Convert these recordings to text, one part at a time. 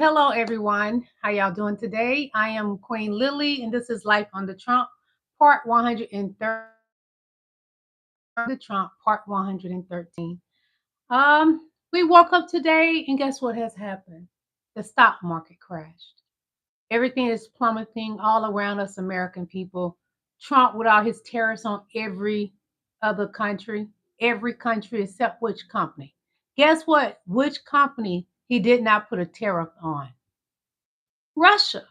Hello, everyone. How y'all doing today? I am Queen Lillie, and this is Life Under Trump, Part 130. The Trump, Part 113. We woke up today, and guess what has happened? The stock market crashed. Everything is plummeting all around us, American people. Trump, with all his tariffs on every country except which company? Guess what? Which company he did not put a tariff on? Russia.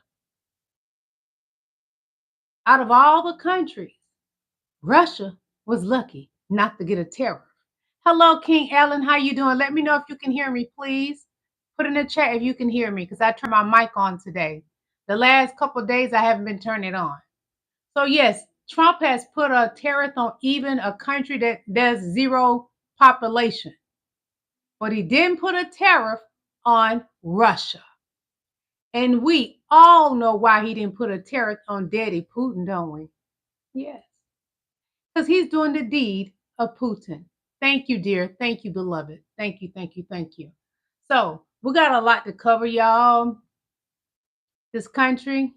Out of all the countries, Russia was lucky not to get a tariff. Hello, King Ellen. How you doing? Let me know if you can hear me, please. Put in the chat if you can hear me, because I turned my mic on today. The last couple of days, I haven't been turning it on. So yes, Trump has put a tariff on even a country that there's zero population. But he didn't put a tariff on Russia. And we all know why he didn't put a tariff on Daddy Putin, don't we? Yes. Because he's doing the deed of Putin. Thank you, dear. Thank you, beloved. Thank you, thank you, thank you. So we got a lot to cover, y'all. This country,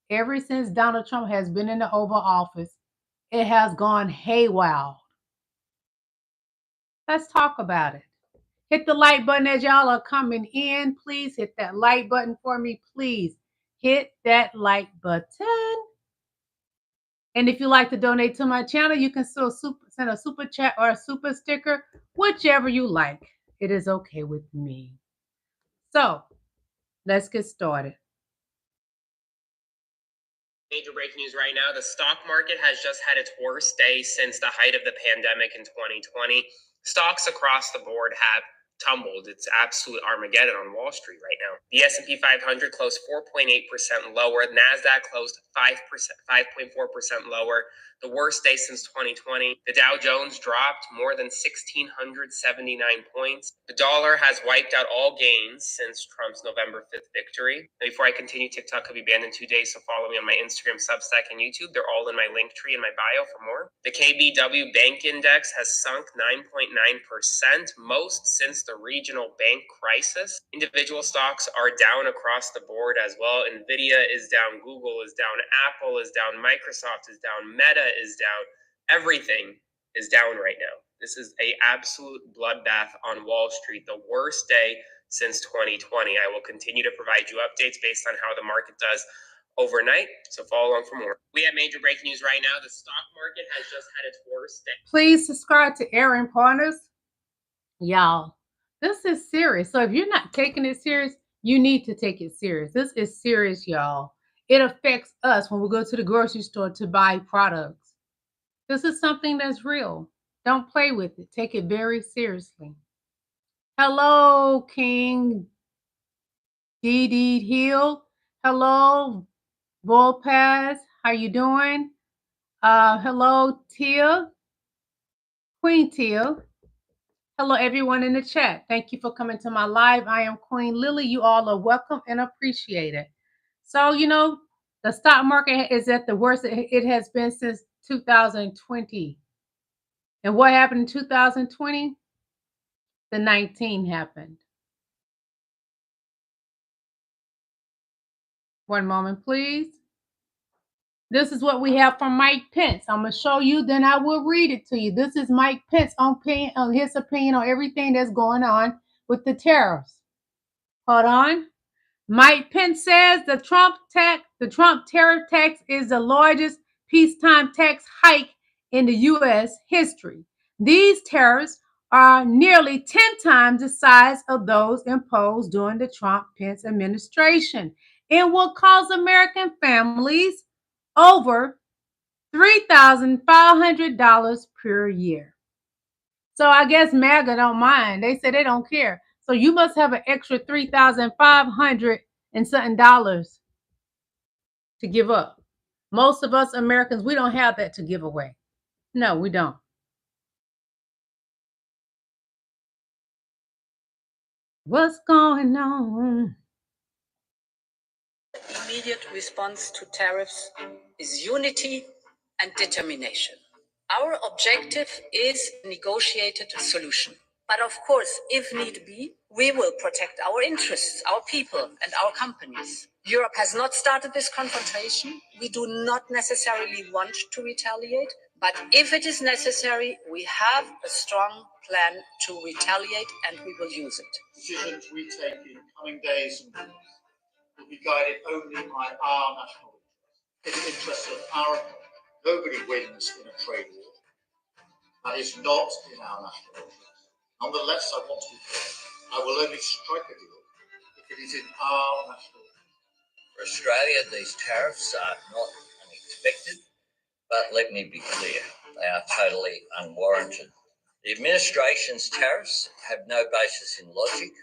ever since Donald Trump has been in the Oval Office, it has gone haywire. Let's talk about it. Hit the like button as y'all are coming in. Please hit that like button for me. Please hit that like button. And if you like to donate to my channel, you can still send a super chat or a super sticker, whichever you like. It is okay with me. So let's get started. Major breaking news right now. The stock market has just had its worst day since the height of the pandemic in 2020. Stocks across the board have tumbled. It's absolute Armageddon on Wall Street right now. The S&P 500 closed 4.8% lower. NASDAQ closed 5.4% lower. The worst day since 2020. The Dow Jones dropped more than 1,679 points. The dollar has wiped out all gains since Trump's November 5th victory. Now, before I continue, TikTok could be banned in 2 days, so follow me on my Instagram, Substack, and YouTube. They're all in my link tree in my bio for more. The KBW Bank Index has sunk 9.9%, most since the regional bank crisis. Individual stocks are down across the board as well. Nvidia is down, Google is down, Apple is down, Microsoft is down, Meta is down. Everything is down right now. This is an absolute bloodbath on Wall Street, the worst day since 2020. I will continue to provide you updates based on how the market does overnight, so follow along for more. We have major breaking news right now. The stock market has just had its worst day. Please subscribe to Aaron Partners. Y'all, this is serious. So if you're not taking it serious, you need to take it serious. This is serious, y'all. It affects us when we go to the grocery store to buy products. This is something that's real. Don't play with it. Take it very seriously. Hello, King D.D. Hill. Hello, Volpaz. How you doing? Hello, Tia. Queen Tia. Hello, everyone in the chat. Thank you for coming to my live. I am Queen Lillie. You all are welcome and appreciated. So, the stock market is at the worst it has been since 2020. And what happened in 2020? The 19 happened. One moment, please. This is what we have from Mike Pence. I'm going to show you, then I will read it to you. This is Mike Pence on his opinion on everything that's going on with the tariffs. Hold on. Mike Pence says the Trump tariff tax is the largest peacetime tax hike in the U.S. history. These tariffs are nearly 10 times the size of those imposed during the Trump-Pence administration and will cost American families over $3,500 per year. So I guess MAGA don't mind. They say they don't care. So you must have an extra $3,500 and something dollars to give up. Most of us Americans, we don't have that to give away. No, we don't. What's going on? Immediate response to tariffs is unity and determination. Our objective is a negotiated solution. But of course, if need be, we will protect our interests, our people, and our companies. Europe has not started this confrontation. We do not necessarily want to retaliate, but if it is necessary, we have a strong plan to retaliate and we will use it. Decisions we take in coming days and weeks will be guided only by our national interests. In the interests of our, nobody wins in a trade war. That is not in our national interest. Nonetheless, I want to be clear. I will only strike a deal if it is in our national interest. For Australia, these tariffs are not unexpected, but let me be clear, they are totally unwarranted. The administration's tariffs have no basis in logic,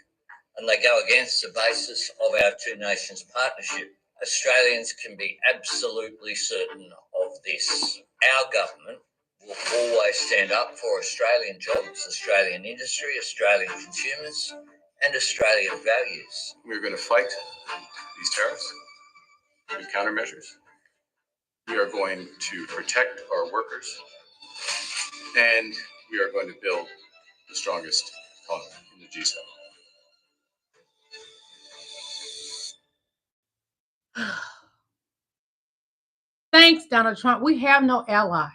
and they go against the basis of our two nations partnership. Australians can be absolutely certain of this. Our government will always stand up for Australian jobs, Australian industry, Australian consumers, and Australian values. We're going to fight these tariffs with countermeasures. We are going to protect our workers, and we are going to build the strongest economy in the G7. Thanks, Donald Trump. We have no allies.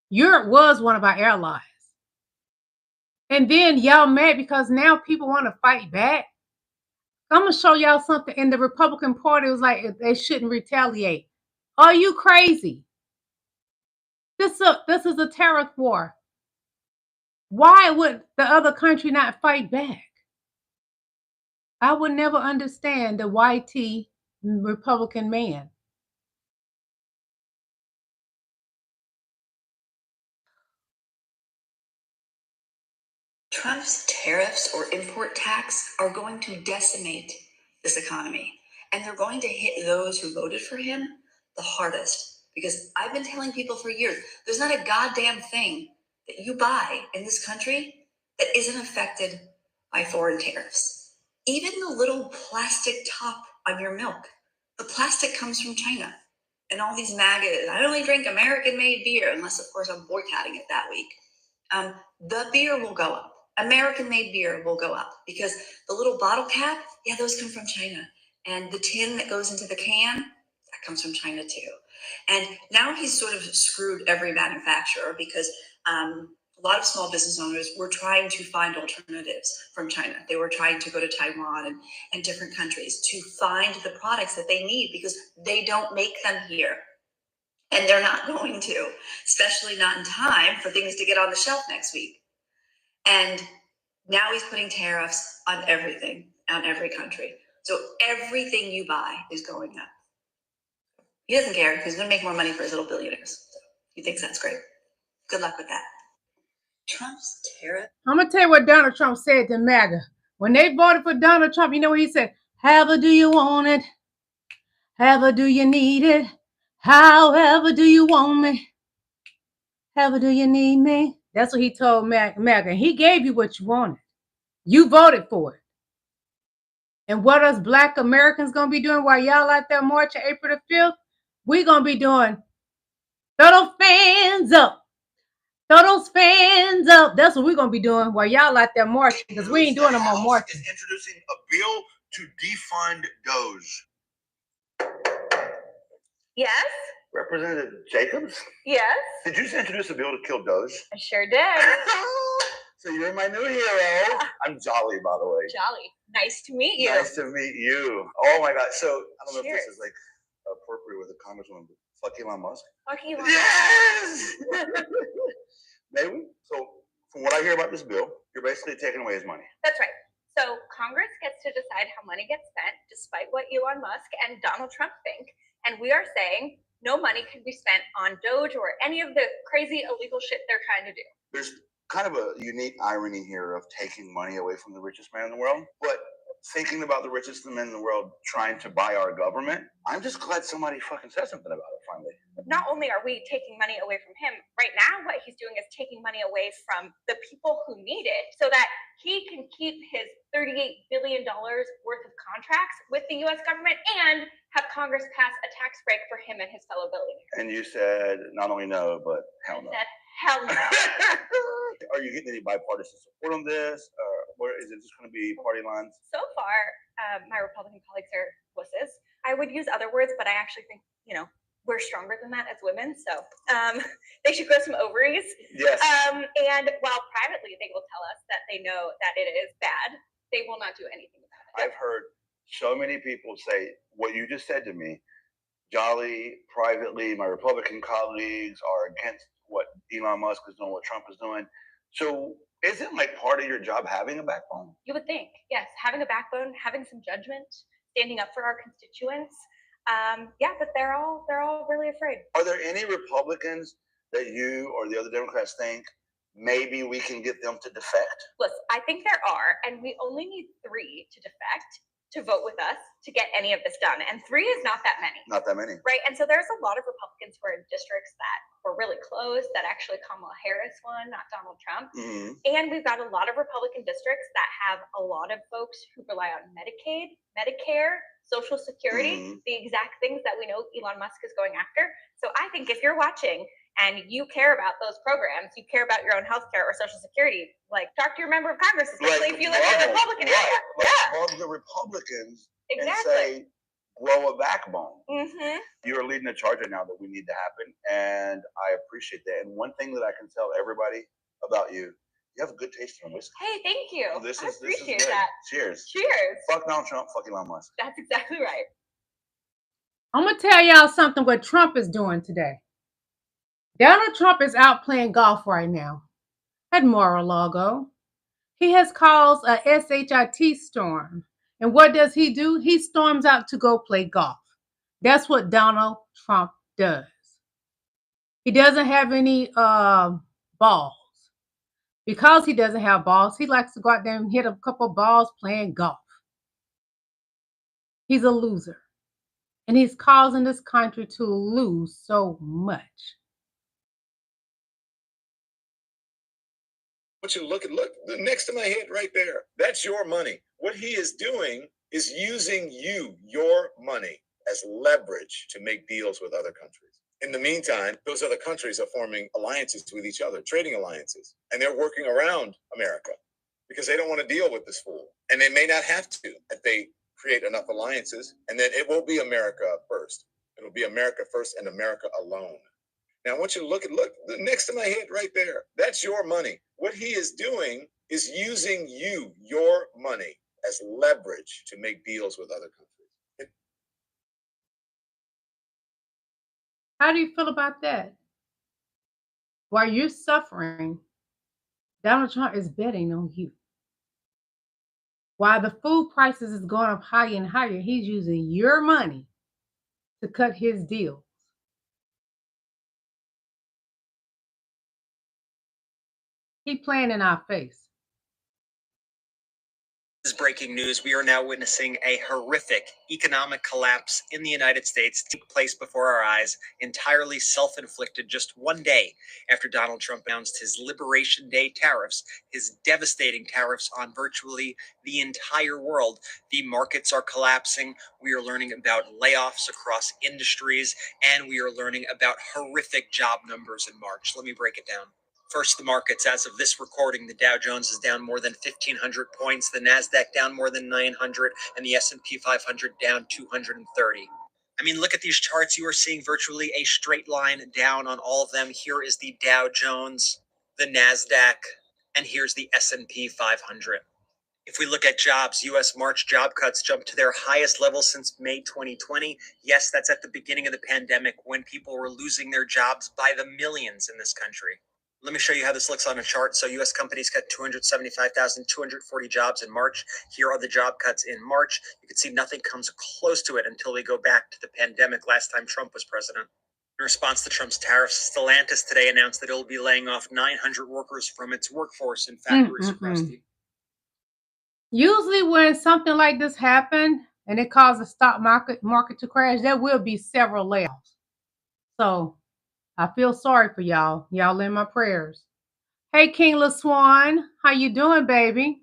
Europe was one of our allies. And then y'all mad because now people want to fight back. I'm going to show y'all something. In the Republican Party, it was like they shouldn't retaliate. Are you crazy? This is a tariff war. Why would the other country not fight back? I would never understand the YT Republican man. Trump's tariffs or import tax are going to decimate this economy. And they're going to hit those who voted for him the hardest. Because I've been telling people for years, there's not a goddamn thing that you buy in this country that isn't affected by foreign tariffs. Even the little plastic top on your milk, the plastic comes from China. And all these MAGAs, I only drink American-made beer, unless, of course, I'm boycotting it that week. The beer will go up. American-made beer will go up because the little bottle cap, yeah, those come from China. And the tin that goes into the can, that comes from China too. And now he's sort of screwed every manufacturer because a lot of small business owners were trying to find alternatives from China. They were trying to go to Taiwan and different countries to find the products that they need because they don't make them here. And they're not going to, especially not in time for things to get on the shelf next week. And now he's putting tariffs on everything, on every country. So everything you buy is going up. He doesn't care because he's going to make more money for his little billionaires. So he thinks that's great. Good luck with that. Trump's tariff. I'm going to tell you what Donald Trump said to MAGA. When they voted for Donald Trump, you know what he said? However do you want it? However do you need it? However do you want me? However do you need me? That's what he told MAGA. He gave you what you wanted. You voted for it. And what us Black Americans going to be doing while y'all out there marching April the 5th? We're going to be doing throw those fans up. Throw those fans up. That's what we're going to be doing while y'all out there marching because we ain't doing no more marching. Is introducing a bill to defund Doge. Yes. Representative Jacobs? Yes. Did you just introduce a bill to kill Doge? I sure did. So you're my new hero. I'm Jolly, by the way. Jolly. Nice to meet you. Nice to meet you. Oh my God. So I don't know Cheers. if this is like appropriate with a congresswoman, but fuck Elon Musk. Fuck Elon. Yes! Maybe. So from what I hear about this bill, you're basically taking away his money. That's right. So Congress gets to decide how money gets spent, despite what Elon Musk and Donald Trump think. And we are saying no money can be spent on Doge or any of the crazy illegal shit they're trying to do. There's kind of a unique irony here of taking money away from the richest man in the world, but thinking about the richest men in the world trying to buy our government, I'm just glad somebody fucking said something about it finally. Not only are we taking money away from him, right now what he's doing is taking money away from the people who need it so that he can keep his $38 billion worth of contracts with the U.S. government and have Congress pass a tax break for him and his fellow billionaires. And you said not only no, but hell no. I said Hell no. Are you getting any bipartisan support on this? Or is it just going to be party lines? So far, my Republican colleagues are wusses. I would use other words, but I actually think, we're stronger than that as women. So they should grow some ovaries. Yes. And while privately they will tell us that they know that it is bad, they will not do anything about it. I've heard so many people say what you just said to me. Jolly, privately, my Republican colleagues are against what Elon Musk is doing, what Trump is doing. So isn't like part of your job having a backbone? You would think, yes, having a backbone, having some judgment, standing up for our constituents. Yeah, but they're all really afraid. Are there any Republicans that you or the other Democrats think maybe we can get them to defect? Listen, I think there are, and we only need 3 to defect to vote with us to get any of this done. And 3 is not that many. Not that many. Right. And so there's a lot of Republicans who are in districts that were really close, that actually Kamalaharris won, not Donald Trump. Mm-hmm. And we've got a lot of Republican districts that have a lot of folks who rely on Medicaid, Medicare, Social Security, the exact things that we know Elon Musk is going after. So I think if you're watching and you care about those programs, you care about your own health care or Social Security, like talk to your member of Congress, especially if you live in a Republican area. Bug the Republicans Exactly. and say, grow a backbone. Mm-hmm. You're leading a charge right now that we need to happen, and I appreciate that. And one thing that I can tell everybody about you, you have a good taste in whiskey. Hey, thank you. This I is appreciate good. that. Cheers. Cheers. Fuck Donald Trump, fuck Elon Musk. That's exactly right. I'm going to tell y'all something what Trump is doing today. Donald Trump is out playing golf right now at Mar-a-Lago. He has caused a SHIT storm. And what does he do? He storms out to go play golf. That's what Donald Trump does. He doesn't have any balls. Because he doesn't have balls, he likes to go out there and hit a couple balls playing golf. He's a loser. And he's causing this country to lose so much. Want you to look next to my head right there. That's your money. What he is doing is using your money, as leverage to make deals with other countries. In the meantime, those other countries are forming alliances with each other, trading alliances, and they're working around America because they don't want to deal with this fool. And they may not have to if they create enough alliances, and then it won't be America first. It'll be America first and America alone. Now, I want you to look next to my head right there. That's your money. What he is doing is using your money, as leverage to make deals with other countries. How do you feel about that? While you're suffering, Donald Trump is betting on you. While the food prices is going up higher and higher, he's using your money to cut his deals. He's playing in our face. This is breaking news. We are now witnessing a horrific economic collapse in the United States take place before our eyes, entirely self-inflicted just one day after Donald Trump announced his Liberation Day tariffs, his devastating tariffs on virtually the entire world. The markets are collapsing. We are learning about layoffs across industries, and we are learning about horrific job numbers in March. Let me break it down. First, the markets. As of this recording, the Dow Jones is down more than 1,500 points, the NASDAQ down more than 900, and the S&P 500 down 230. I mean, look at these charts. You are seeing virtually a straight line down on all of them. Here is the Dow Jones, the NASDAQ, and here's the S&P 500. If we look at jobs, U.S. March job cuts jumped to their highest level since May 2020. Yes, that's at the beginning of the pandemic when people were losing their jobs by the millions in this country. Let me show you how this looks on a chart. So U.S. companies cut 275,240 jobs in March. Here are the job cuts in March. You can see nothing comes close to it until we go back to the pandemic last time Trump was president. In response to Trump's tariffs, Stellantis today announced that it will be laying off 900 workers from its workforce in factories across the... Usually when something like this happened and it caused the stock market to crash, there will be several layoffs. So I feel sorry for y'all. Y'all in my prayers. Hey, King LaSwan, how you doing, baby?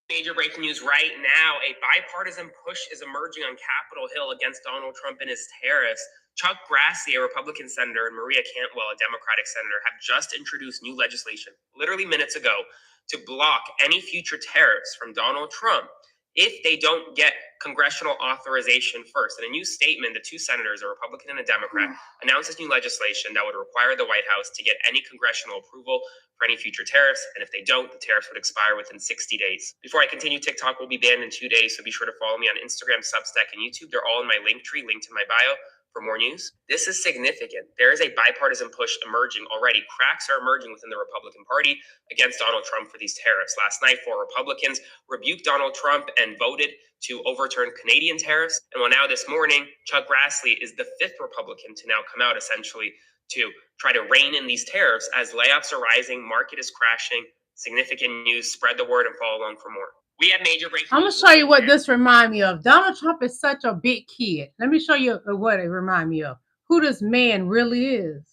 Major breaking news right now. A bipartisan push is emerging on Capitol Hill against Donald Trump and his tariffs. Chuck Grassley, a Republican senator, and Maria Cantwell, a Democratic senator, have just introduced new legislation, literally minutes ago, to block any future tariffs from Donald Trump if they don't get congressional authorization first. In a new statement, the two senators, a Republican and a Democrat, announced this new legislation that would require the White House to get any congressional approval for any future tariffs, and if they don't, the tariffs would expire within 60 days. Before I continue, TikTok will be banned in 2 days, so be sure to follow me on Instagram, Substack, and YouTube. They're all in my link tree, linked in my bio for more news. This is significant. There is a bipartisan push emerging already. Cracks are emerging within the Republican Party against Donald Trump for these tariffs. Last night, 4 Republicans rebuked Donald Trump and voted to overturn Canadian tariffs. And well, now this morning, Chuck Grassley is the 5th Republican to now come out essentially to try to rein in these tariffs as layoffs are rising, market is crashing. Significant news. Spread the word and follow along for more. We have major breaking I'm going to show you what this reminds me of. Donald Trump is such a big kid. Let me show you what it reminds me of. Who this man really is.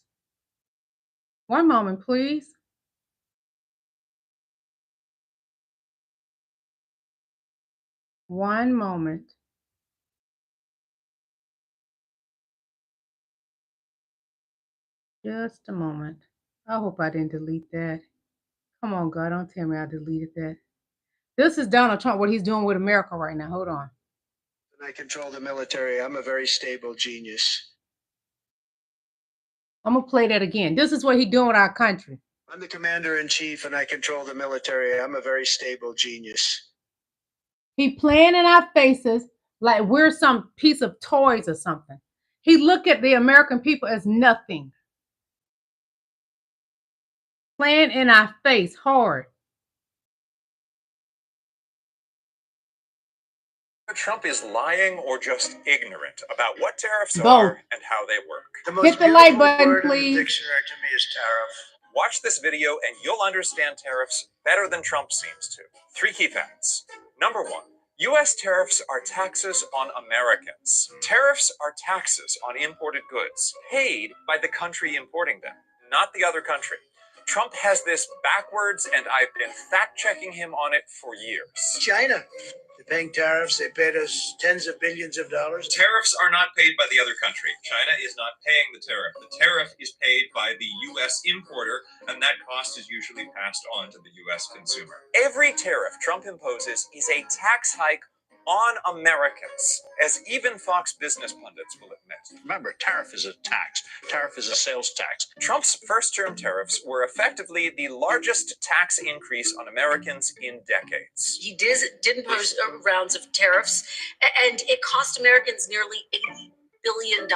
One moment, please. One moment. Just a moment. I hope I didn't delete that. Come on, God, don't tell me I deleted that. This is Donald Trump, what he's doing with America right now. Hold on. I control the military. I'm a very stable genius. I'm going to play that again. This is what he's doing with our country. I'm the commander-in-chief and I control the military. I'm a very stable genius. He playing in our faces like we're some piece of toys or something. He look at the American people as nothing. Playing in our face hard. Trump is lying or just ignorant about what tariffs Both. are and how they work. The most Hit the like beautiful button, word in the please. dictionary to me is tariff. Watch this video and you'll understand tariffs better than Trump seems to. 3 key facts. Number 1. U.S. tariffs are taxes on Americans. Tariffs are taxes on imported goods paid by the country importing them, not the other country. Trump has this backwards, and I've been fact-checking him on it for years. China. They're paying tariffs. They paid us tens of billions of dollars. Tariffs are not paid by the other country. China is not paying the tariff. The tariff is paid by the U.S. importer, and that cost is usually passed on to the U.S. consumer. Every tariff Trump imposes is a tax hike on Americans, as even Fox Business pundits will admit. Remember, tariff is a tax. Tariff is a sales tax. Trump's first-term tariffs were effectively the largest tax increase on Americans in decades. He did impose rounds of tariffs, and it cost Americans nearly $80 billion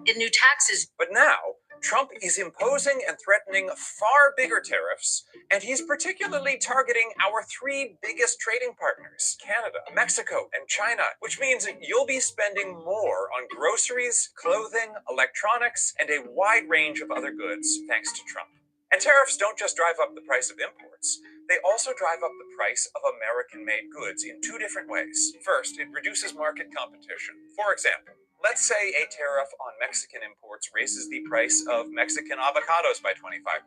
in new taxes. But now, Trump is imposing and threatening far bigger tariffs, and he's particularly targeting our 3 biggest trading partners, Canada, Mexico, and China, which means you'll be spending more on groceries, clothing, electronics, and a wide range of other goods thanks to Trump. And tariffs don't just drive up the price of imports. They also drive up the price of American-made goods in 2 different ways. First, it reduces market competition. For example, let's say a tariff on Mexican imports raises the price of Mexican avocados by 25%.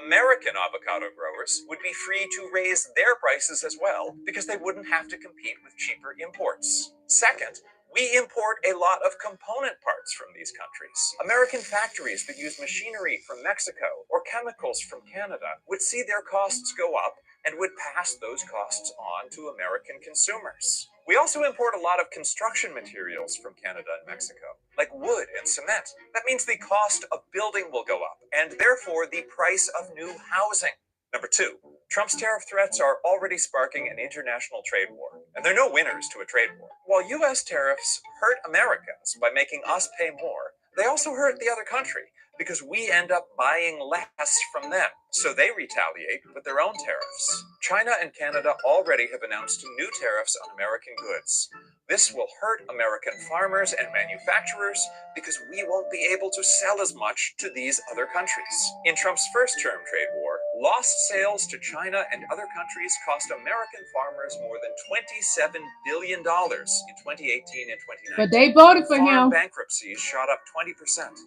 American avocado growers would be free to raise their prices as well because they wouldn't have to compete with cheaper imports. Second, we import a lot of component parts from these countries. American factories that use machinery from Mexico or chemicals from Canada would see their costs go up and would pass those costs on to American consumers. We also import a lot of construction materials from Canada and Mexico, like wood and cement. That means the cost of building will go up, and therefore the price of new housing. Number 2, Trump's tariff threats are already sparking an international trade war, and there are no winners to a trade war. While U.S. tariffs hurt Americans by making us pay more, they also hurt the other country because we end up buying less from them, so they retaliate with their own tariffs. China and Canada already have announced new tariffs on American goods. This will hurt American farmers and manufacturers because we won't be able to sell as much to these other countries. In Trump's first-term trade war, lost sales to China and other countries cost American farmers more than $27 billion in 2018 and 2019. But they voted for Farm him. bankruptcies shot up 20%.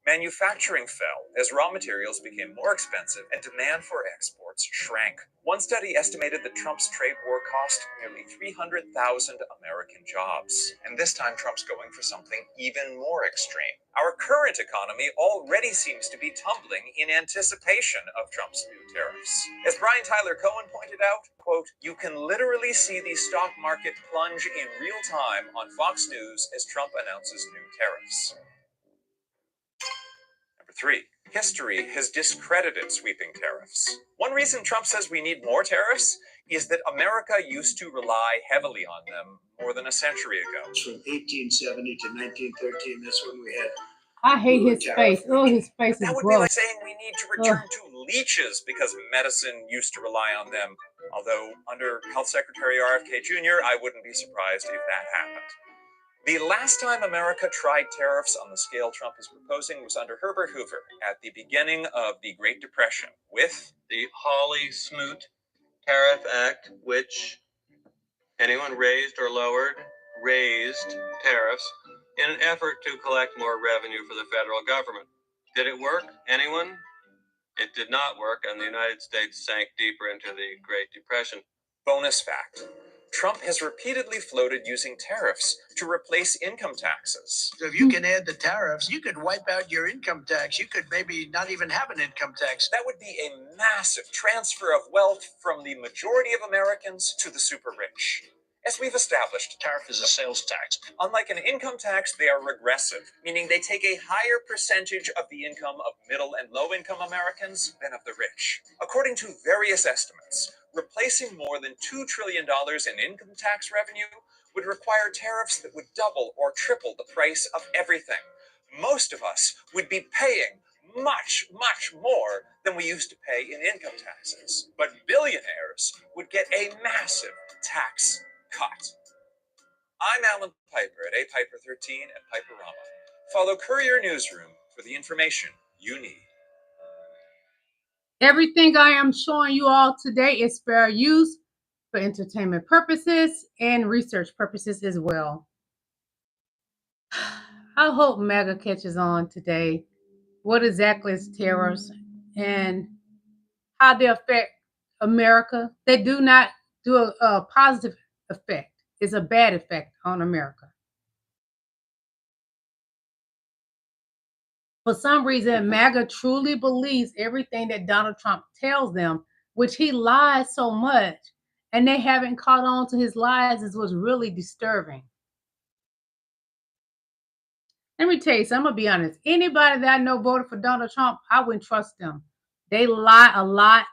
Manufacturing fell as raw materials became more expensive and demand for exports shrank. One study estimated that Trump's trade war cost nearly 300,000 American jobs. And this time Trump's going for something even more extreme. Our current economy already seems to be tumbling in anticipation of Trump's new tariffs. As Brian Tyler Cohen pointed out, quote, "You can literally see the stock market plunge in real time on Fox News as Trump announces new tariffs." Number 3, history has discredited sweeping tariffs. One reason Trump says we need more tariffs is that America used to rely heavily on them more than a century ago. From 1870 to 1913, that's when we had. I hate his face. Oh, his face is That would gross. be like saying we need to return to leeches because medicine used to rely on them. Although under Health Secretary RFK Jr., I wouldn't be surprised if that happened. The last time America tried tariffs on the scale Trump is proposing was under Herbert Hoover at the beginning of the Great Depression with the Hawley-Smoot Tariff Act, which anyone raised or lowered raised tariffs in an effort to collect more revenue for the federal government. Did it work? Anyone? It did not work, and the United States sank deeper into the Great Depression. Bonus fact. Trump has repeatedly floated using tariffs to replace income taxes. So if you can add the tariffs, you could wipe out your income tax. You could maybe not even have an income tax. That would be a massive transfer of wealth from the majority of Americans to the super rich. As we've established, Tariff is a sales tax. Unlike an income tax, they are regressive, meaning they take a higher percentage of the income of middle and low-income Americans than of the rich. According to various estimates, replacing more than $2 trillion in income tax revenue would require tariffs that would double or triple the price of everything. Most of us would be paying much, much more than we used to pay in income taxes. But billionaires would get a massive tax cut. I'm Alan Piper at apiper13 at Piperama. Follow Courier Newsroom for the information you need. Everything I am showing you all today is fair use for entertainment purposes and research purposes as well. I hope MAGA catches on today. What exactly is tariffs and how they affect America? They do not do a positive effect. It's a bad effect on America. For some reason, MAGA truly believes everything that Donald Trump tells them, which he lies so much, and they haven't caught on to his lies is what's really disturbing. Let me tell you something, I'm going to be honest. Anybody that I know voted for Donald Trump, I wouldn't trust them. They lie a lot.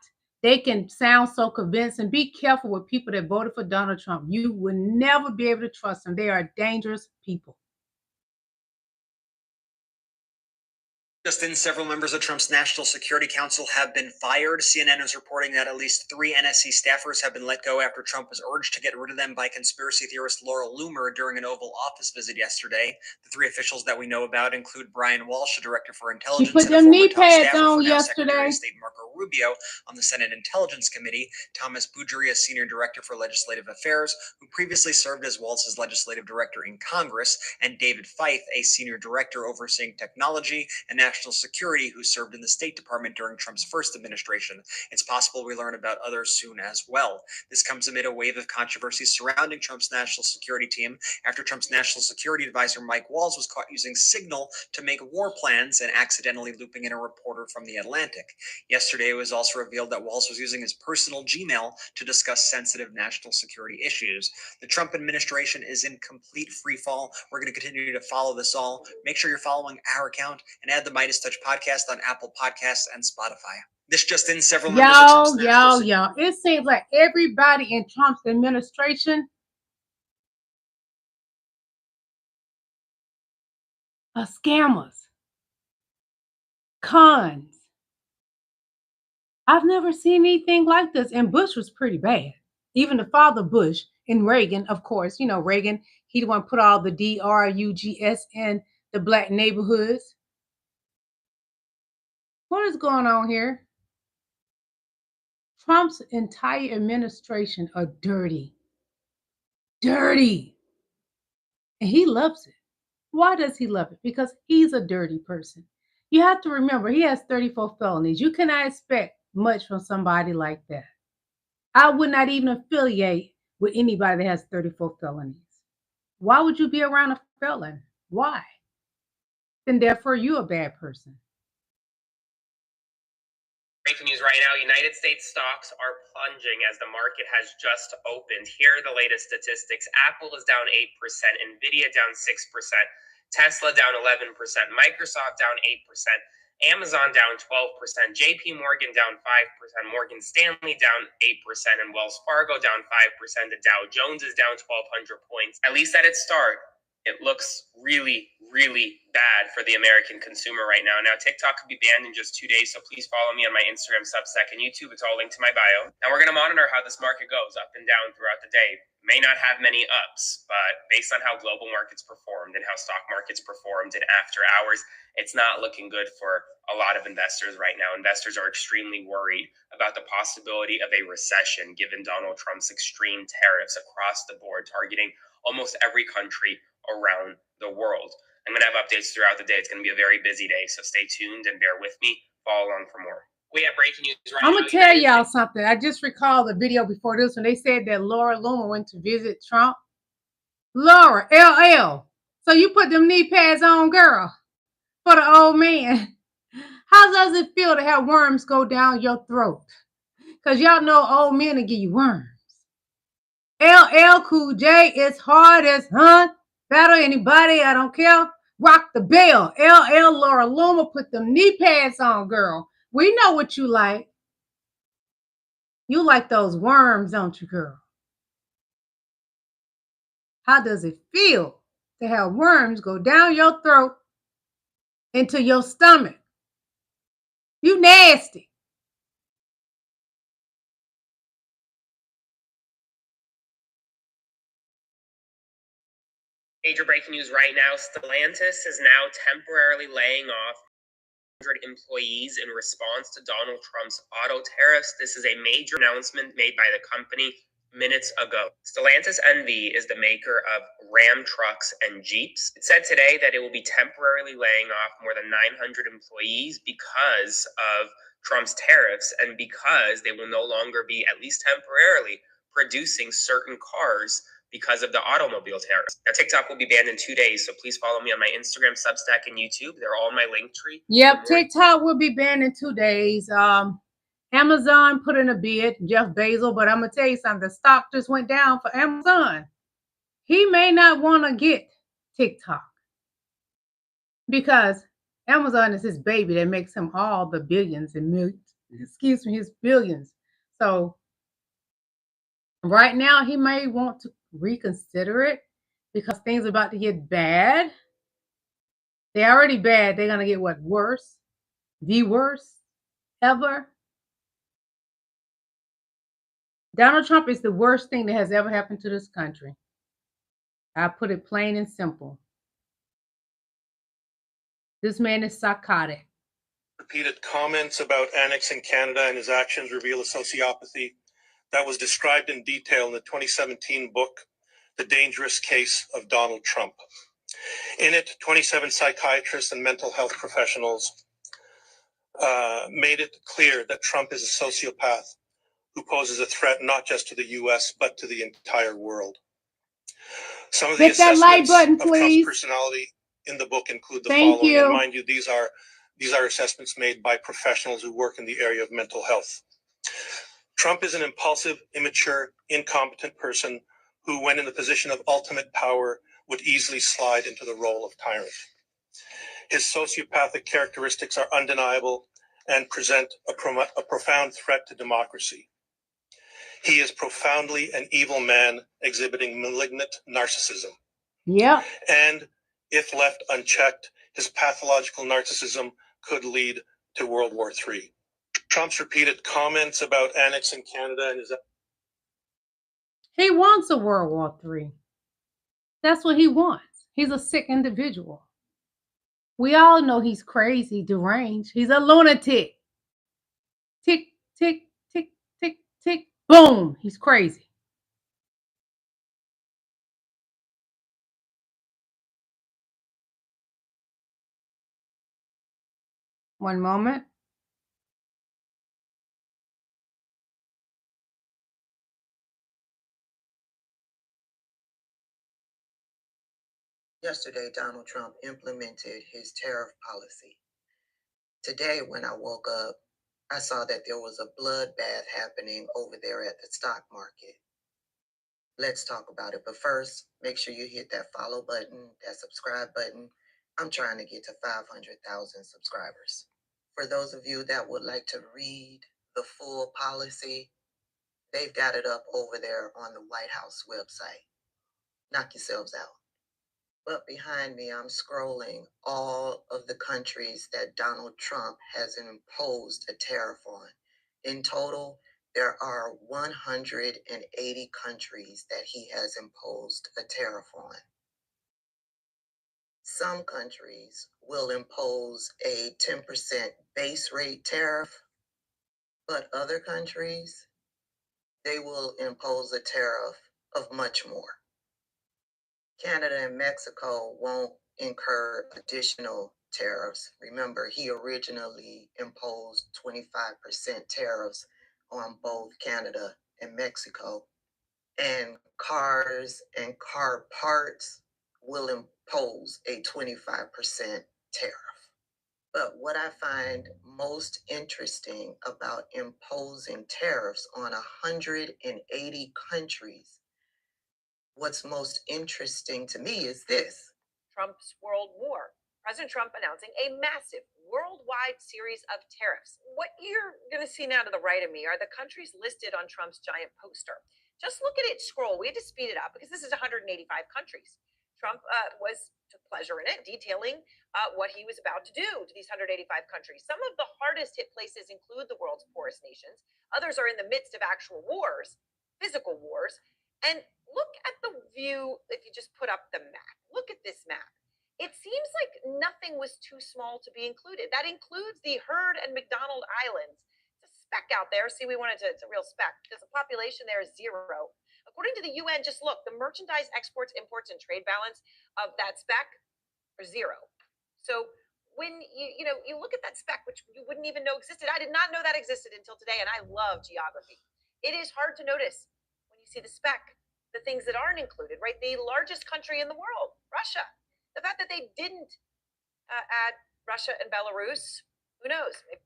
They can sound so convincing. Be careful with people that voted for Donald Trump. You will never be able to trust them. They are dangerous people. Just in, several members of Trump's National Security Council have been fired. CNN is reporting that at least 3 NSC staffers have been let go after Trump was urged to get rid of them by conspiracy theorist Laura Loomer during an Oval Office visit yesterday. The 3 officials that we know about include Brian Walsh, the Director for Intelligence, put and a them former knee top pads staffer on for now yesterday. Secretary of State Marco Rubio on the Senate Intelligence Committee, Thomas Boudry, a Senior Director for Legislative Affairs, who previously served as Walz's Legislative Director in Congress, and David Feith, a Senior Director overseeing technology and national security, who served in the State Department during Trump's first administration. It's possible we learn about others soon as well. This comes amid a wave of controversy surrounding Trump's national security team after Trump's national security advisor Mike Walls was caught using Signal to make war plans and accidentally looping in a reporter from The Atlantic. Yesterday, it was also revealed that Walls was using his personal Gmail to discuss sensitive national security issues. The Trump administration is in complete freefall. We're going to continue to follow this all. Make sure you're following our account and add the Midas Touch podcast on Apple Podcasts and Spotify. This just in, several members of Trump's Y'all. It seems like everybody in Trump's administration are scammers, cons. I've never seen anything like this. And Bush was pretty bad. Even the father Bush and Reagan, of course, you know, Reagan, he the one put all the drugs in the black neighborhoods. What is going on here? Trump's entire administration are dirty. Dirty. And he loves it. Why does he love it? Because he's a dirty person. You have to remember, he has 34 felonies. You cannot expect much from somebody like that. I would not even affiliate with anybody that has 34 felonies. Why would you be around a felon? Why? Then therefore you a bad person. Breaking news right now, United States stocks are plunging as the market has just opened. Here are the latest statistics. Apple is down 8%, Nvidia down 6%, Tesla down 11%, Microsoft down 8%, Amazon down 12%, JP Morgan down 5%, Morgan Stanley down 8%, and Wells Fargo down 5%. The Dow Jones is down 1,200 points. At least at its start, it looks really, really bad for the American consumer right now. Now, TikTok could be banned in just 2 days, so please follow me on my Instagram, Substack, and YouTube. It's all linked to my bio. Now, we're going to monitor how this market goes up and down throughout the day. May not have many ups, but based on how global markets performed and how stock markets performed in after hours, it's not looking good for a lot of investors right now. Investors are extremely worried about the possibility of a recession given Donald Trump's extreme tariffs across the board, targeting almost every country around the world. I'm going to have updates throughout the day. It's going to be a very busy day, so stay tuned and bear with me. Follow along for more. We have breaking news right now. I'm going to tell y'all something. I just recalled the video before this when they said that Laura Loomer went to visit Trump. Laura, LL. So you put them knee pads on, girl, for the old man. How does it feel to have worms go down your throat? Because y'all know old men will give you worms. LL Cool J is hard as battle anybody, I don't care. Rock the bell. LL Laura Loomer, put them knee pads on, girl. We know what you like. You like those worms, don't you, girl? How does it feel to have worms go down your throat into your stomach? You nasty. Major breaking news right now. Stellantis is now temporarily laying off 100 employees in response to Donald Trump's auto tariffs. This is a major announcement made by the company minutes ago. Stellantis NV is the maker of Ram trucks and Jeeps. It said today that it will be temporarily laying off more than 900 employees because of Trump's tariffs and because they will no longer be, at least temporarily, producing certain cars because of the automobile tariffs. Now, TikTok will be banned in 2 days, so please follow me on my Instagram, Substack, and YouTube. They're all in my link tree. Yep, TikTok will be banned in 2 days. Amazon put in a bid, Jeff Bezos, but I'm going to tell you something. The stock just went down for Amazon. He may not want to get TikTok because Amazon is his baby that makes him all the billions and millions. Excuse me, his billions. So right now, he may want to reconsider it because things are about to get bad. They're already bad. They're going to get what? Worse? The worst ever? Donald Trump is the worst thing that has ever happened to this country. I put it plain and simple. This man is psychotic. Repeated comments about annexing Canada and his actions reveal a sociopathy that was described in detail in the 2017 book, The Dangerous Case of Donald Trump. In it, 27 psychiatrists and mental health professionals made it clear that Trump is a sociopath who poses a threat not just to the U.S., but to the entire world. Some of the assessments of Trump's personality in the book include the following. And mind you, these are assessments made by professionals who work in the area of mental health. Trump is an impulsive, immature, incompetent person who, when in the position of ultimate power, would easily slide into the role of tyrant. His sociopathic characteristics are undeniable and present a profound threat to democracy. He is profoundly an evil man exhibiting malignant narcissism. Yeah. And if left unchecked, his pathological narcissism could lead to World War III. Trump's repeated comments about annexing Canada and his... He wants a World War III. That's what he wants. He's a sick individual. We all know he's crazy, deranged. He's a lunatic. Tick, tick, tick, tick, tick. Boom. He's crazy. One moment. Yesterday, Donald Trump implemented his tariff policy. Today, when I woke up, I saw that there was a bloodbath happening over there at the stock market. Let's talk about it. But first, make sure you hit that follow button, that subscribe button. I'm trying to get to 500,000 subscribers. For those of you that would like to read the full policy, they've got it up over there on the White House website. Knock yourselves out. But behind me, I'm scrolling all of the countries that Donald Trump has imposed a tariff on. In total, there are 180 countries that he has imposed a tariff on. Some countries will impose a 10% base rate tariff, but other countries, they will impose a tariff of much more. Canada and Mexico won't incur additional tariffs. Remember, he originally imposed 25% tariffs on both Canada and Mexico. And cars and car parts will impose a 25% tariff. But what I find most interesting about imposing tariffs on 180 countries, what's most interesting to me is this. Trump's World War. President Trump announcing a massive worldwide series of tariffs. What you're going to see now to the right of me are the countries listed on Trump's giant poster. Just look at it, scroll. We had to speed it up because this is 185 countries. Trump took pleasure in it, detailing what he was about to do to these 185 countries. Some of the hardest hit places include the world's poorest nations. Others are in the midst of actual wars, physical wars. And look at the view, if you just put up the map. Look at this map. It seems like nothing was too small to be included. That includes the Heard and McDonald Islands. It's a speck out there. See, we wanted to, it's a real speck because the population there is 0. According to the UN, just look, the merchandise exports, imports, and trade balance of that speck are 0. So when you look at that speck, which you wouldn't even know existed, I did not know that existed until today, and I love geography. It is hard to notice when you see the speck, the things that aren't included, right? The largest country in the world, Russia. The fact that they didn't add Russia and Belarus, who knows? Maybe.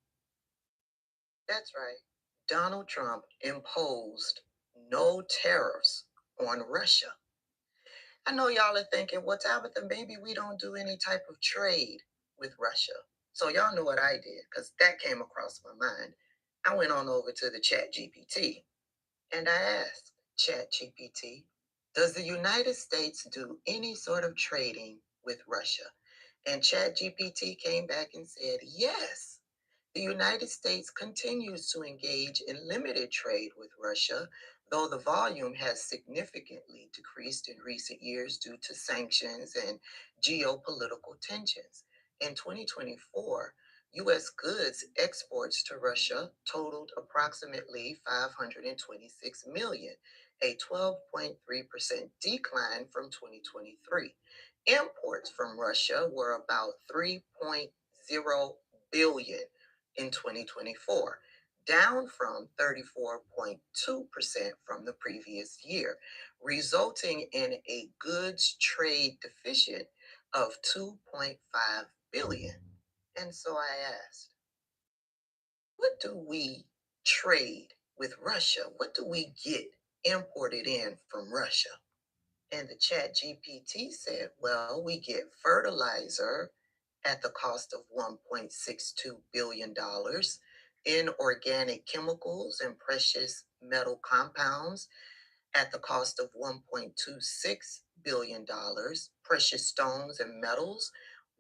That's right. Donald Trump imposed no tariffs on Russia. I know y'all are thinking, well, Tabitha, maybe we don't do any type of trade with Russia. So y'all know what I did, because that came across my mind. I went on over to the ChatGPT and I asked ChatGPT, does the United States do any sort of trading with Russia? And ChatGPT came back and said, yes. The United States continues to engage in limited trade with Russia, though the volume has significantly decreased in recent years due to sanctions and geopolitical tensions. In 2024, U.S. goods exports to Russia totaled approximately $526 million, a 12.3% decline from 2023. Imports from Russia were about $3.0 billion in 2024, down from 34.2% from the previous year, resulting in a goods trade deficit of $2.5 billion. And so I asked, what do we trade with Russia? What do we get imported in from Russia? And the ChatGPT said, well, we get fertilizer at the cost of $1.62 billion, inorganic chemicals and precious metal compounds at the cost of $1.26 billion, precious stones and metals,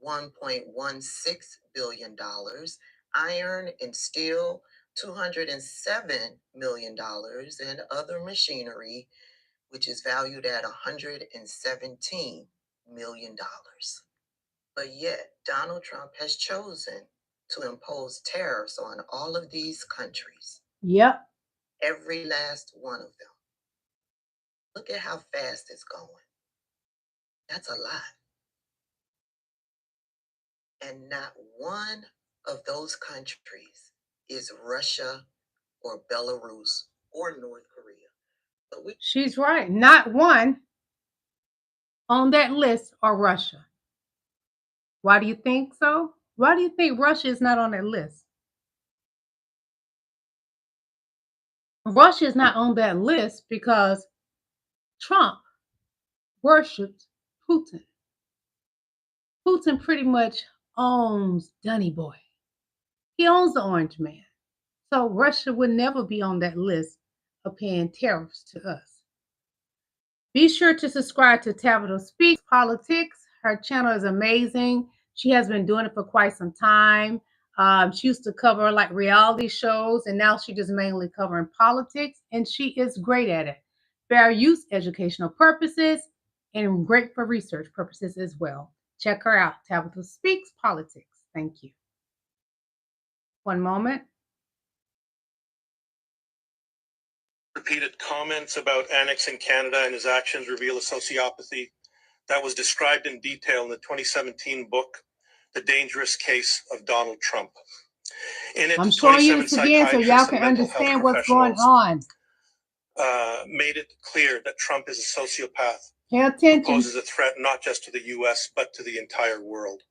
$1.16 billion, iron and steel, $207 million, and other machinery, which is valued at $117 million. But yet, Donald Trump has chosen to impose tariffs on all of these countries. Yep. Every last one of them. Look at how fast it's going. That's a lot. And not one of those countries is Russia or Belarus or North Korea. But She's right. Not one on that list are Russia. Why do you think so? Why do you think Russia is not on that list? Russia is not on that list because Trump worships Putin. Putin pretty much owns Dunny Boy. He owns the Orange Man. So Russia would never be on that list of paying tariffs to us. Be sure to subscribe to Tabitha Speaks Politics. Her channel is amazing. She has been doing it for quite some time. She used to cover like reality shows, and now she's just mainly covering politics, and she is great at it. Fair use, educational purposes, and great for research purposes as well. Check her out, Tabitha Speaks Politics. Thank you. One moment. Repeated comments about annexing Canada and his actions reveal a sociopathy that was described in detail in the 2017 book, The Dangerous Case of Donald Trump. In it, I'm showing you 27 this again so y'all can understand what's going on. Made it clear that Trump is a sociopath Pay who attention. poses a threat not just to the U.S., but to the entire world.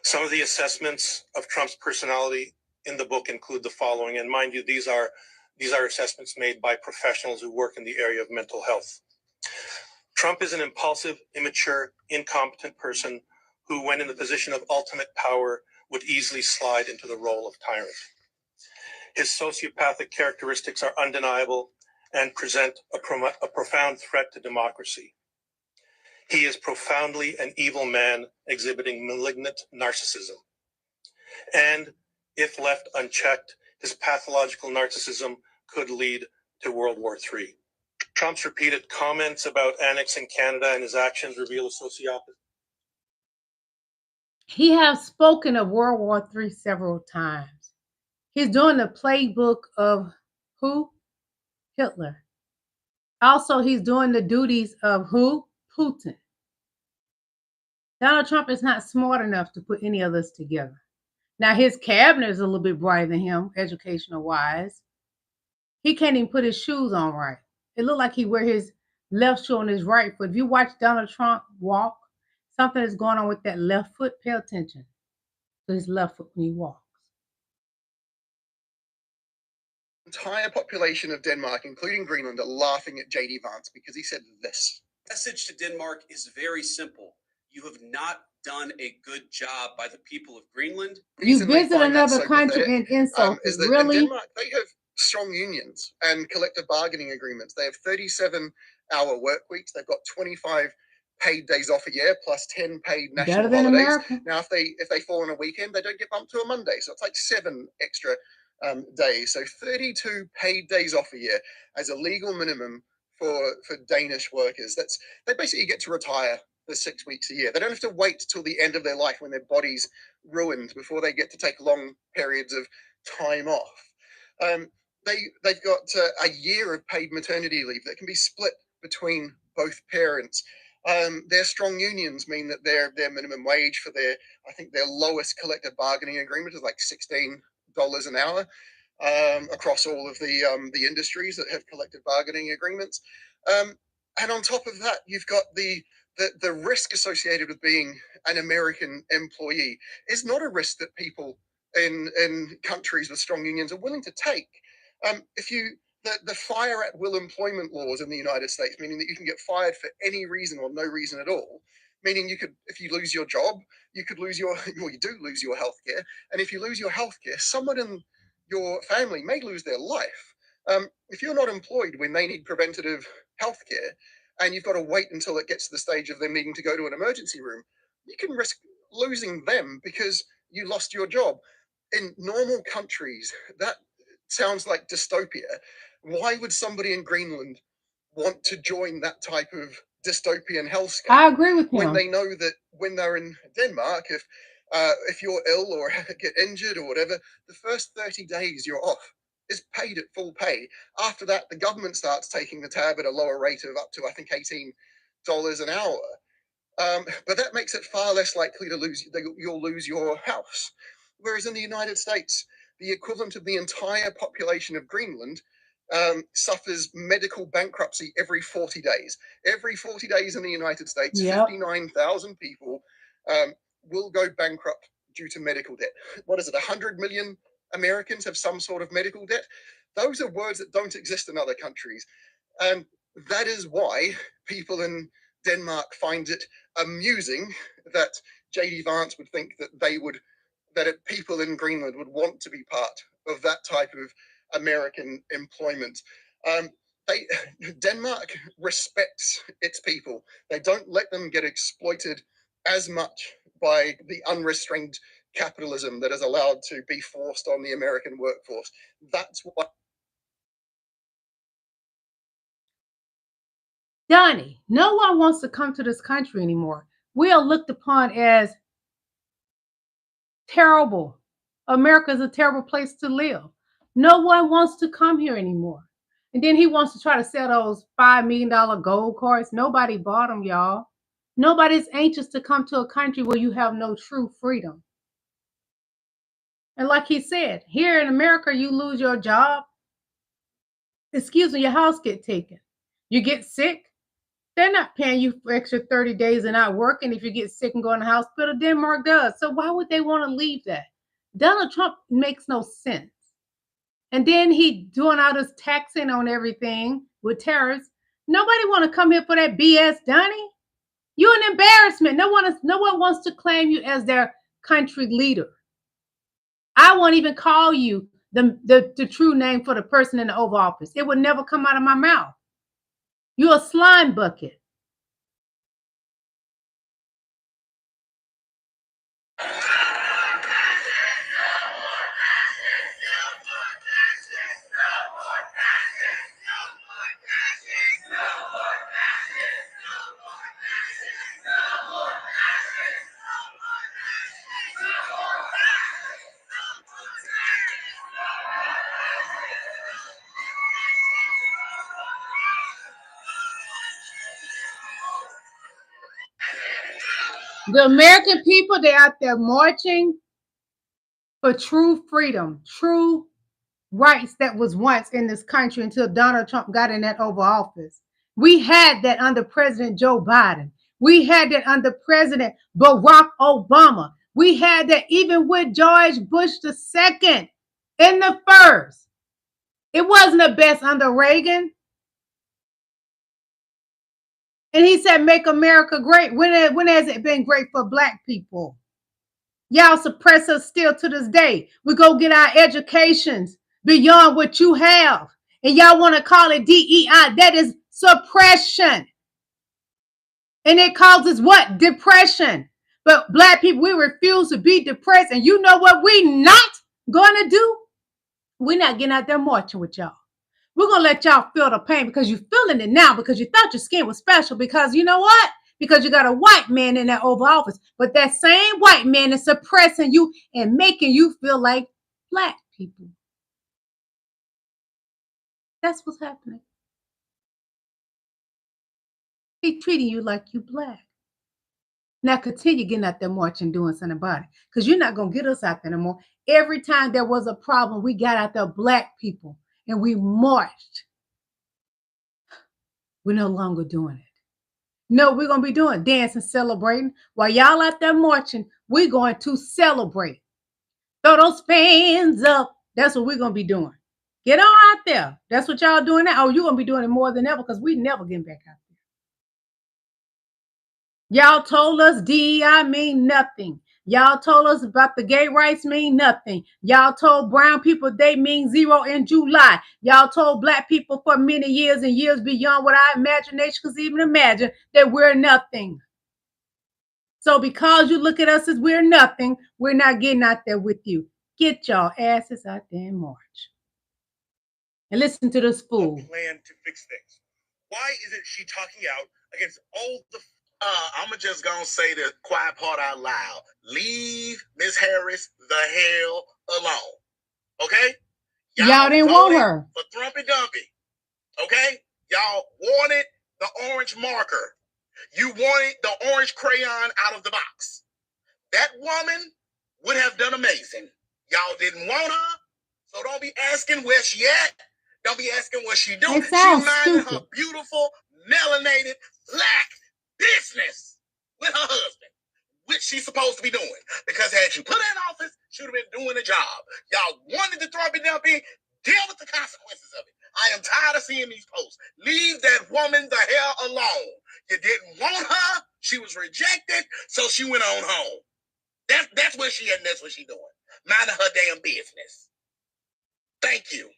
Some of the assessments of Trump's personality in the book include the following, and mind you, these are assessments made by professionals who work in the area of mental health. Trump is an impulsive, immature, incompetent person who, when in the position of ultimate power, would easily slide into the role of tyrant. His sociopathic characteristics are undeniable and present a profound threat to democracy. He is profoundly an evil man exhibiting malignant narcissism. And if left unchecked, his pathological narcissism could lead to World War III. Trump's repeated comments about annexing Canada and his actions reveal a sociopathy. He has spoken of World War III several times. He's doing the playbook of who? Hitler. Also, he's doing the duties of who? Putin. Donald Trump is not smart enough to put any of this together. Now, his cabinet is a little bit brighter than him, educational-wise. He can't even put his shoes on right. It looked like he wear his left shoe on his right foot. If you watch Donald Trump walk, something is going on with that left foot. Pay attention to his left foot when he walks. Entire population of Denmark, including Greenland, are laughing at jdvance because he said this. The message to Denmark is very simple. You have not done a good job by the people of Greenland. You visit another country and insult is that really? In Denmark, they have strong unions and collective bargaining agreements. They have 37-hour work weeks. They've got 25 paid days off a year plus 10 paid national holidays. America. Now, if they fall on a weekend, they don't get bumped to a Monday. So it's like 7 extra days. So 32 paid days off a year as a legal minimum for Danish workers. They basically get to retire for 6 weeks a year. They don't have to wait till the end of their life when their body's ruined before they get to take long periods of time off. They've got a year of paid maternity leave that can be split between both parents. Their strong unions mean that their minimum wage for their lowest collective bargaining agreement is like $16 an hour across all of the industries that have collective bargaining agreements. And on top of that, you've got the risk associated with being an American employee is not a risk that people in countries with strong unions are willing to take. The fire at will employment laws in the United States, meaning that you can get fired for any reason or no reason at all, meaning if you lose your job, you do lose your health care. And if you lose your health care, someone in your family may lose their life. If you're not employed when they need preventative health care, and you've got to wait until it gets to the stage of them needing to go to an emergency room, you can risk losing them because you lost your job. In normal countries, that sounds like dystopia. Why would somebody in Greenland want to join that type of dystopian hellscape? I agree with him. When they know that when they're in Denmark, if you're ill or get injured or whatever, the first 30 days you're off is paid at full pay. After that, the government starts taking the tab at a lower rate of up to, I think, $18 an hour. But that makes it far less likely you'll lose your house. Whereas in the United States, the equivalent of the entire population of Greenland suffers medical bankruptcy every 40 days. Every 40 days in the United States, 59,000 people will go bankrupt due to medical debt. What is it, 100 million Americans have some sort of medical debt? Those are words that don't exist in other countries. And that is why people in Denmark find it amusing that jdvance would think that people in Greenland would want to be part of that type of American employment. Denmark respects its people. They don't let them get exploited as much by the unrestrained capitalism that is allowed to be forced on the American workforce. That's what. Donnie, no one wants to come to this country anymore. We are looked upon as terrible. America is a terrible place to live. No one wants to come here anymore. And then he wants to try to sell those $5 million gold cards. Nobody bought them, y'all. Nobody's anxious to come to a country where you have no true freedom. And like he said, here in America, you lose your job. Excuse me, your house get taken. You get sick. They're not paying you for extra 30 days and not working if you get sick and go in the hospital. Denmark does. So why would they want to leave that? Donald Trump makes no sense. And then he doing all this taxing on everything with tariffs. Nobody want to come here for that BS, Donnie. You're an embarrassment. No one wants to claim you as their country leader. I won't even call you the true name for the person in the Oval Office. It would never come out of my mouth. You're a slime bucket. The American people, they're out there marching for true freedom, true rights that was once in this country until Donald Trump got in that Oval Office. We had that under President Joe Biden. We had that under President Barack Obama. We had that even with George Bush II in the first. It wasn't the best under Reagan. And he said, make America great. When has it been great for Black people? Y'all suppress us still to this day. We go get our educations beyond what you have. And y'all want to call it DEI. That is suppression. And it causes what? Depression. But Black people, we refuse to be depressed. And you know what we're not going to do? We're not getting out there marching with y'all. We're going to let y'all feel the pain because you're feeling it now because you thought your skin was special because you know what? Because you got a white man in that Oval Office. But that same white man is suppressing you and making you feel like Black people. That's what's happening. He's treating you like you Black. Now continue getting out there marching, doing something about it. Because you're not going to get us out there anymore. Every time there was a problem, we got out there Black people and we marched. We're no longer doing it. No, we're going to be doing dancing, celebrating. While y'all out there marching, we're going to celebrate. Throw those fans up. That's what we're going to be doing. Get on out there. That's what y'all doing now. Oh, you're going to be doing it more than ever because we never getting back out there. Y'all told us DEI mean nothing. Y'all told us about the gay rights mean nothing. Y'all told brown people they mean zero in July. Y'all told Black people for many years and years beyond what our imagination could even imagine that we're nothing. So because you look at us as we're nothing, we're not getting out there with you. Get y'all asses out there and march. And listen to this fool. Plan to fix things. Why isn't she talking out against all the... I'm just going to say the quiet part out loud. Leave Miss Harris the hell alone. Okay? Y'all didn't want her. For Thrumpy Dumpy. Okay? Y'all wanted the orange marker. You wanted the orange crayon out of the box. That woman would have done amazing. Y'all didn't want her, so don't be asking where she at. Don't be asking what she doing. She minding her beautiful, melanated, black business with her husband, which she's supposed to be doing. Because had you put her in office, she would have been doing the job. Y'all wanted to throw a bit down big, deal with the consequences of it. I am tired of seeing these posts. Leave that woman the hell alone. You didn't want her. She was rejected, so she went on home. That's where she at, and that's what she doing. Minding her damn business. Thank you.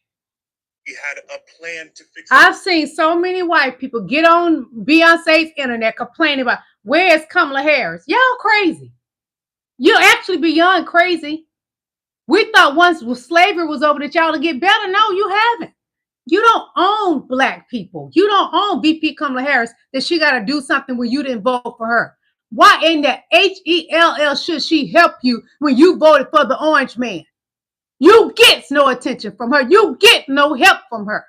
You had a plan to fix it. I've seen so many white people get on Beyonce's internet complaining about, where's Kamala Harris? Y'all crazy. You're actually beyond crazy. We thought once slavery was over that y'all would get better. No, you haven't. You don't own black people. You don't own VP Kamala Harris that she got to do something when you didn't vote for her. Why in the HELL should she help you when you voted for the orange man? You get no attention from her. You get no help from her.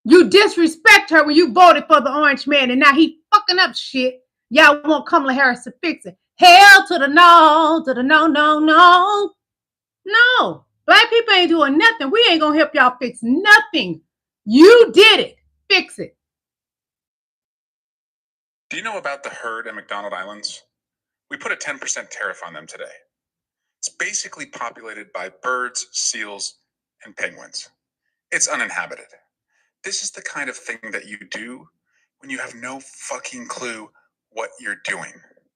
You disrespect her when you voted for the orange man, and now he fucking up shit. Y'all want Kamala Harris to fix it. Hell to the no, to the no, no, no. No. Black people ain't doing nothing. We ain't gonna help y'all fix nothing. You did it. Fix it. Do you know about the herd at McDonald Islands? We put a 10% tariff on them today. It's basically populated by birds, seals, and penguins. It's uninhabited. This is the kind of thing that you do when you have no fucking clue what you're doing.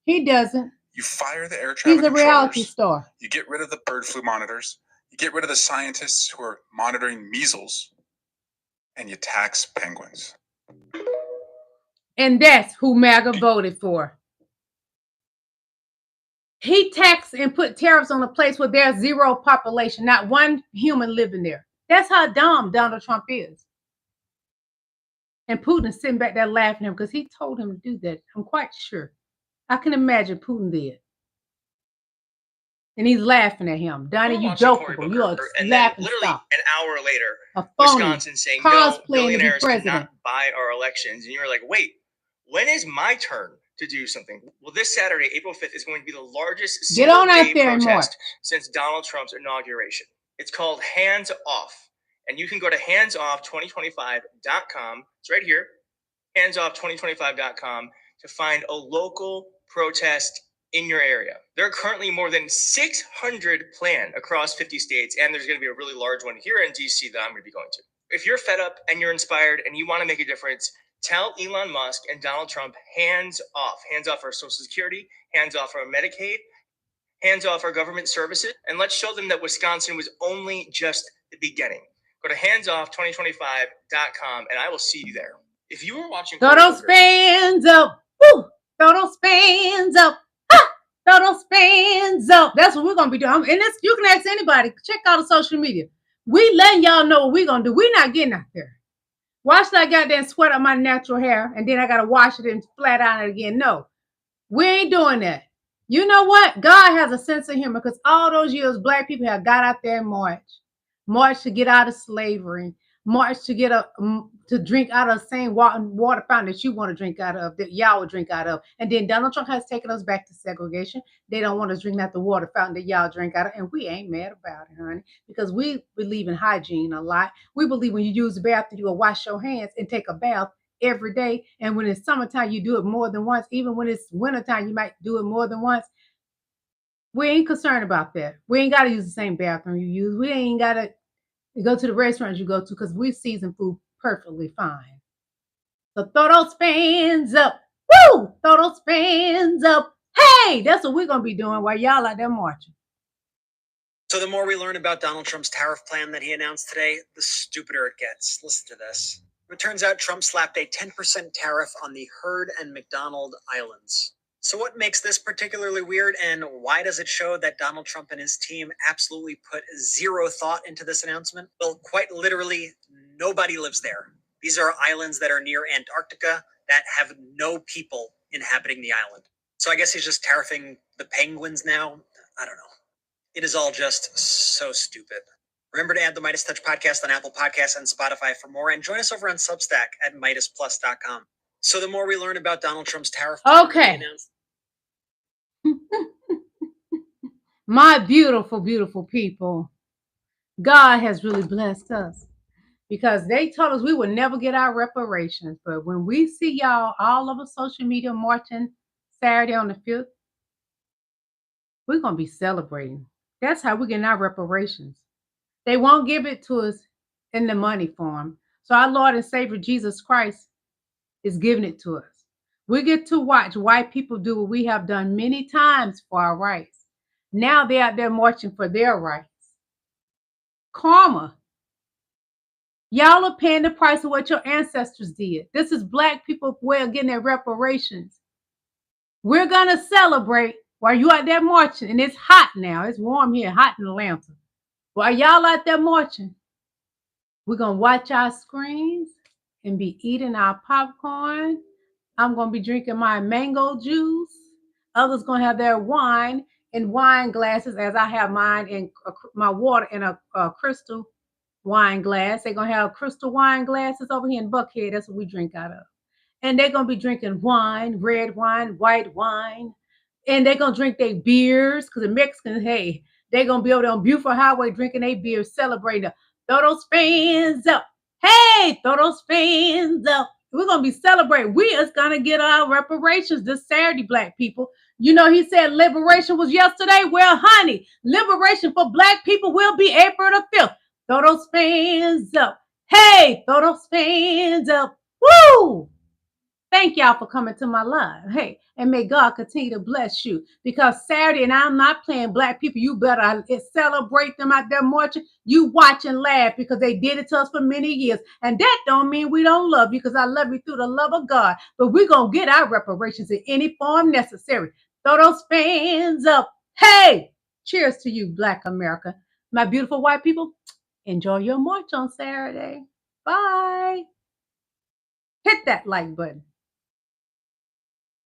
He doesn't. You fire the air traffic He's a reality star. You get rid of the bird flu monitors. You get rid of the scientists who are monitoring measles. And you tax penguins. And that's who MAGA voted for. He taxed and put tariffs on a place where there's zero population, not one human living there. That's how dumb Donald Trump is. And Putin is sitting back there laughing at him because he told him to do that. I'm quite sure. I can imagine Putin did. And he's laughing at him. Donnie, you jokeable. You're a laughing literally stock. an hour later, A phony. Wisconsin saying, no, billionaires president. cannot buy our elections. And you're like, wait, when is my turn to do something? Well, this Saturday, April 5th, is going to be the largest Get on out single-day there and march. protest since Donald Trump's inauguration. It's called Hands Off. And you can go to handsoff2025.com. It's right here, handsoff2025.com, to find a local protest in your area. There are currently more than 600 planned across 50 states, and there's going to be a really large one here in DC that I'm going to be going to. If you're fed up and you're inspired and you want to make a difference, tell Elon Musk and Donald Trump hands off. Hands off our Social Security, hands off our Medicaid, hands off our government services, and let's show them that Wisconsin was only just the beginning. Go to handsoff2025.com and I will see you there. If you were watching, throw those fans up. Woo! Throw those fans up. Throw those fans up. That's what we're gonna be doing. And this, you can ask anybody. Check out the social media. We letting y'all know what we're gonna do. We're not getting out there. Watch that goddamn sweat on my natural hair, and then I gotta wash it and flat iron it again. No, we ain't doing that. You know what? God has a sense of humor because all those years, black people have got out there and marched to get out of slavery, marched to get to drink out of the same water fountain that you want to drink out of, that y'all would drink out of. And then Donald Trump has taken us back to segregation. They don't want us drinking out the water fountain that y'all drink out of. And we ain't mad about it, honey, because we believe in hygiene a lot. We believe when you use the bathroom, you will wash your hands and take a bath every day. And when it's summertime, you do it more than once. Even when it's wintertime, you might do it more than once. We ain't concerned about that. We ain't got to use the same bathroom you use. We ain't got to go to the restaurants you go to because we season food perfectly fine. So throw those fans up. Woo! Throw those fans up. Hey, that's what we're going to be doing while y'all out there marching. So the more we learn about Donald Trump's tariff plan that he announced today, the stupider it gets. Listen to this. It turns out Trump slapped a 10% tariff on the Herd and McDonald Islands. So what makes this particularly weird, and why does it show that Donald Trump and his team absolutely put zero thought into this announcement? Well, quite literally, nobody lives there. These are islands that are near Antarctica that have no people inhabiting the island. So I guess he's just tariffing the penguins now? I don't know. It is all just so stupid. Remember to add the Midas Touch podcast on Apple Podcasts and Spotify for more, and join us over on Substack at MidasPlus.com. So the more we learn about Donald Trump's tariff plan, okay. My beautiful, beautiful people, God has really blessed us because they told us we would never get our reparations. But when we see y'all all over social media marching Saturday on the 5th, we're going to be celebrating. That's how we're getting our reparations. They won't give it to us in the money form. So our Lord and Savior Jesus Christ is giving it to us. We get to watch white people do what we have done many times for our rights. Now they're out there marching for their rights. Karma. Y'all are paying the price of what your ancestors did. This is Black people's way of getting their reparations. We're going to celebrate while you out there marching. And it's hot now. It's warm here, hot in Atlanta. While y'all out there marching, we're going to watch our screens and be eating our popcorn. I'm going to be drinking my mango juice. Others going to have their wine in wine glasses as I have mine in my water in a crystal wine glass. They're going to have crystal wine glasses over here in Buckhead. That's what we drink out of. And they're going to be drinking wine, red wine, white wine. And they're going to drink their beers because the Mexicans, hey, they're going to be over there on Buford Highway drinking their beers, celebrating. Throw those fans up. Hey, throw those fans up. We're going to be celebrating. We are going to get our reparations this Saturday, Black people. You know, he said liberation was yesterday. Well, honey, liberation for Black people will be April the 5th. Throw those fans up. Hey, throw those fans up. Woo! Thank y'all for coming to my live. Hey, and may God continue to bless you. Because Saturday, and I'm not playing, Black people, you better celebrate them out there marching. You watch and laugh because they did it to us for many years. And that don't mean we don't love you because I love you through the love of God. But we're going to get our reparations in any form necessary. Throw those fans up. Hey, cheers to you, Black America. My beautiful white people, enjoy your march on Saturday. Bye. Hit that like button.